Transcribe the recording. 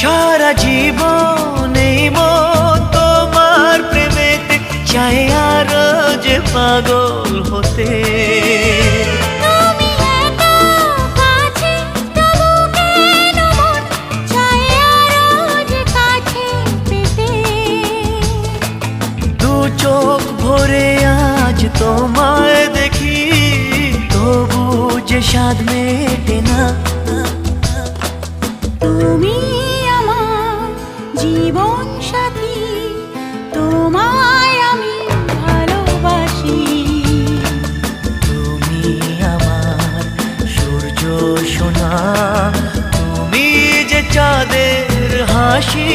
সারা জীবন এই মন তোমার প্রেমেতে চাই আরো যে পাগল হতে। তুমি এত কাছে তবু কেন মন চায় আরো যে কাছে পেতে। দু চোখ ভরে আজ তোমায় দেখি, তবু যে স্বাদ মেটে না। তুমি আমার জীবন সাথী, তোমায় আমি ভালোবাসি। তুমি আমার সূর্য সোনা, তুমি যে চাঁদের হাসি।